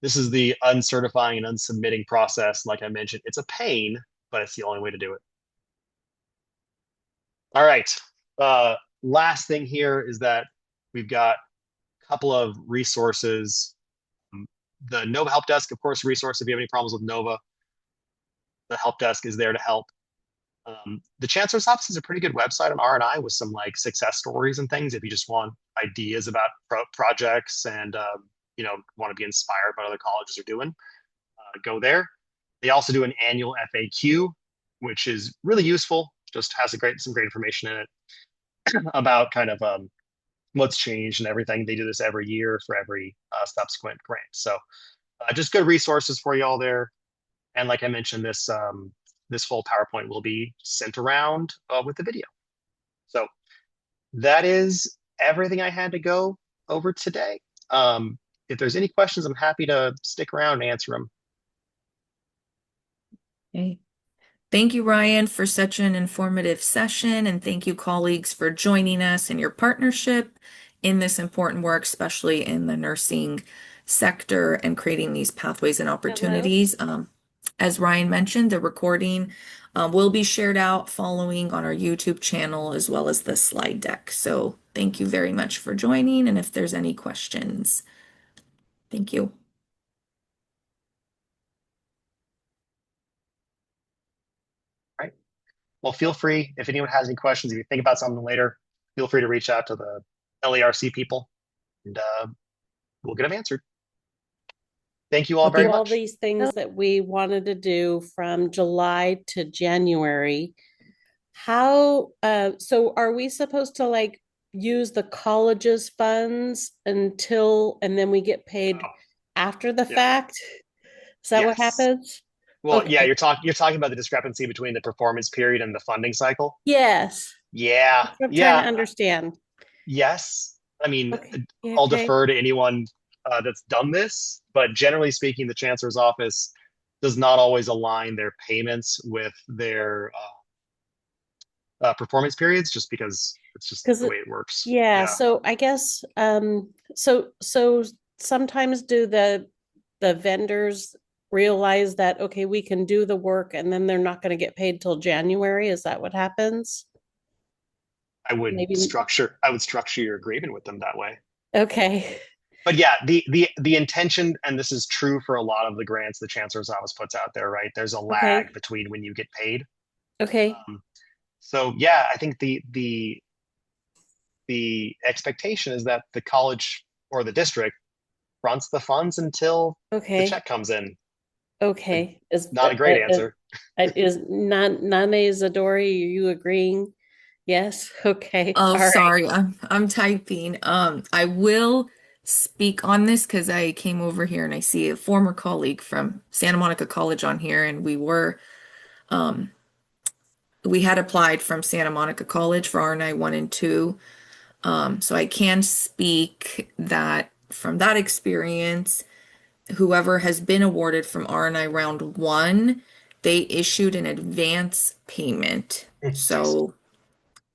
this is the uncertifying and unsubmitting process. Like I mentioned, it's a pain, but it's the only way to do it. All right. Last thing here is that we've got a couple of resources. The Nova Help Desk, of course, resource if you have any problems with Nova. The help desk is there to help. The Chancellor's Office is a pretty good website on RNI with some like success stories and things if you just want ideas about projects and want to be inspired by what other colleges are doing. Go there. They also do an annual FAQ, which is really useful. Just has some great information in it about kind of what's changed and everything. They do this every year for every subsequent grant. So just good resources for you all there. And like I mentioned, this full PowerPoint will be sent around with the video. So that is everything I had to go over today. If there's any questions, I'm happy to stick around and answer them. Okay. Thank you, Ryan, for such an informative session, and thank you, colleagues, for joining us in your partnership in this important work, especially in the nursing sector and creating these pathways and opportunities. As Ryan mentioned, the recording will be shared out following on our YouTube channel as well as the slide deck. So thank you very much for joining, and if there's any questions, thank you. Right. Well, feel free, if anyone has any questions, if you think about something later, feel free to reach out to the LARC people and we'll get them answered. Thank you all very Do all much. these things that we wanted to do from July to January. So are we supposed to like use the college's funds and then we get paid Oh, after the yeah. fact? Is that what Yes. happens? Well, yeah, Okay. you're talking about the discrepancy between the performance period and the funding cycle. Yes. Yeah, That's what I'm trying to yeah, understand. yes. I mean, Okay. Yeah, I'll okay. defer to anyone that's done this, but generally speaking, the chancellor's office does not always align their payments with their performance periods, just because it's just Because the way it works. yeah, Yeah, so I guess so sometimes do the vendors realize that okay, we can do the work and then they're not going to get paid till January? Is that what happens? Maybe I would structure your agreement with them that way. okay. But yeah, the intention, and this is true for a lot of the grants the chancellor's office puts out there, right? There's a lag Okay. between when you get paid. Okay. So yeah, I think the expectation is that the college or the district fronts the funds until the Okay. check comes in. Okay. Not a great answer. Is Nane Zadori, are you agreeing? Yes. Okay. Oh, All right. sorry, I'm typing. I will speak on this because I came over here and I see a former colleague from Santa Monica College on here, and um, we had applied from Santa Monica College for RNI 1 and 2. So I can speak that from that experience, whoever has been awarded from RNI round 1, they issued an advance payment. Nice. So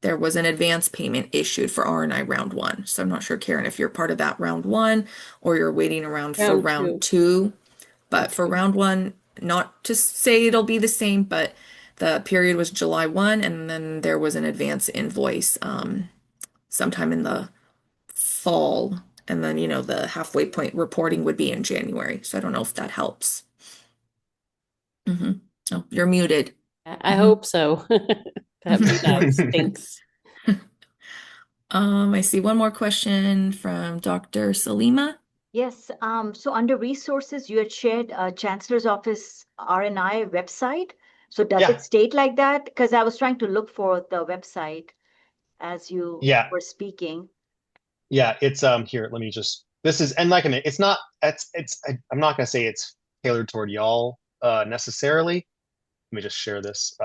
there was an advance payment issued for RNI round 1. So I'm not sure, Karen, if you're part of that round 1 or you're waiting around for Round round two. 2. But for Okay. round 1, not to say it'll be the same, but the period was July 1, and then there was an advance invoice sometime in the fall. And then, the halfway point reporting would be in January. So I don't know if that helps. Oh, you're muted. I Mhm. hope so. That'd be nice. Thanks. I see one more question from Dr. Salima. Yes, so under resources, you had shared Chancellor's Office RNI website. So does it Yeah, state like that? Because I was trying to look for the website as you yeah, were speaking. yeah. It's here. Let me just. This is and like I mean, it's not. I'm not gonna say it's tailored toward y'all necessarily. Let me just share this.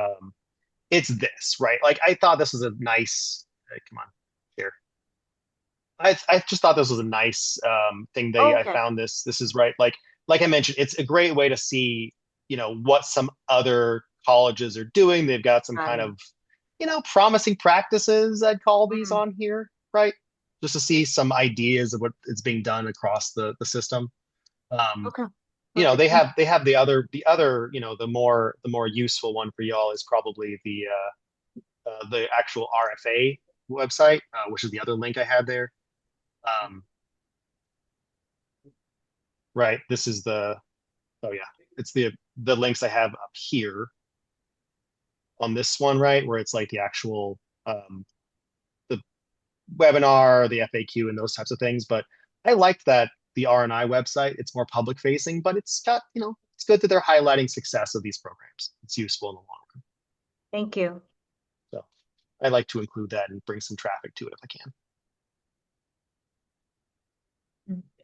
It's this, right? Like I thought this was a nice. Come on, here. I just thought this was a nice thing. I Okay. found this. This is right. Like I mentioned, it's a great way to see, what some other colleges are doing. They've got some kind Right. of, promising practices, I'd call these Mm, on here, right? Just to see some ideas of what is being done across the system. Um, okay. Perfect. they have the other, the more useful one for y'all is probably the actual RFA website, which is the other link I had there. Um, right. This is oh yeah, it's the links I have up here on this one, right? Where it's like the actual the webinar, the FAQ, and those types of things. But I liked that the RNI website, it's more public facing, but it's got, it's good that they're highlighting success of these programs. It's useful in the long run. Thank you. So I like to include that and bring some traffic to it if I can.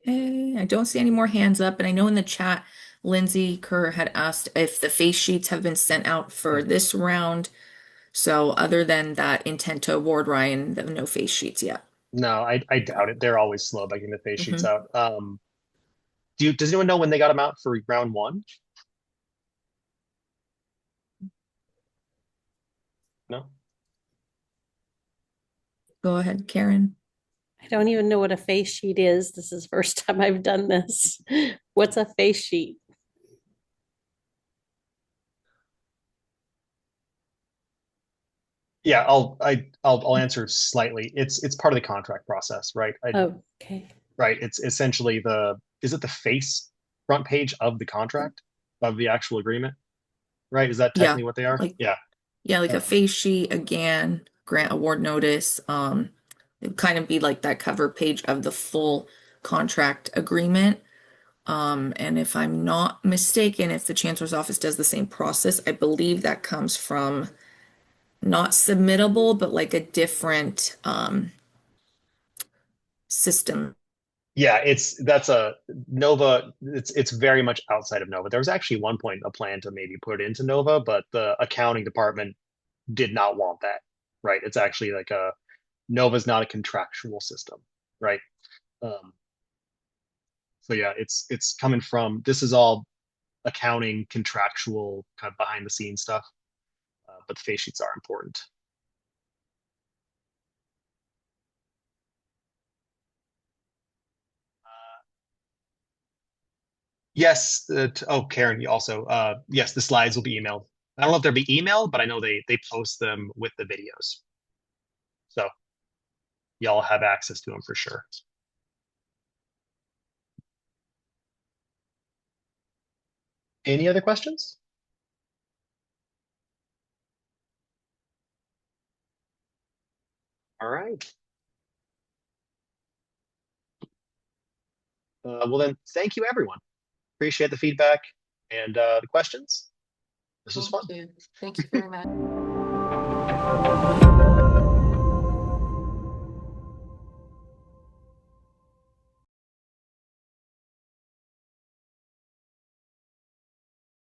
Okay, I don't see any more hands up, and I know in the chat, Lindsay Kerr had asked if the face sheets have been sent out for this round. So other than that intent to award Ryan, there are no face sheets yet. No, I doubt it. They're always slow by getting the face sheets Mhm. out. Does anyone know when they got them out for round one? No? Go ahead, Karen. I don't even know what a face sheet is. This is the first time I've done this. What's a face sheet? Yeah, I'll answer slightly. It's part of the contract process, right? Oh, okay. Right. It's essentially is it the face front page of the contract of the actual agreement, right? Is that Yeah, technically what they are? like Yeah. yeah, like a Um, face sheet again, grant award notice. It'd kind of be like that cover page of the full contract agreement. And if I'm not mistaken, if the chancellor's office does the same process, I believe that comes from not submittable, but like a different system. yeah, that's a Nova. It's very much outside of Nova. There was actually one point a plan to maybe put it into Nova, but the accounting department did not want that, right? It's actually like Nova's not a contractual system, right? Um, so yeah, it's coming from this is all accounting, contractual, kind of behind the scenes stuff. But the face sheets are important. Yes. Oh, Karen, you also, yes, the slides will be emailed. I don't know if they'll be emailed, but I know they post them with the videos. So y'all have access to them for sure. Any other questions? All right. Well, then, thank you, everyone. Appreciate the feedback and the questions. This was Thank fun. you. Thank you very much.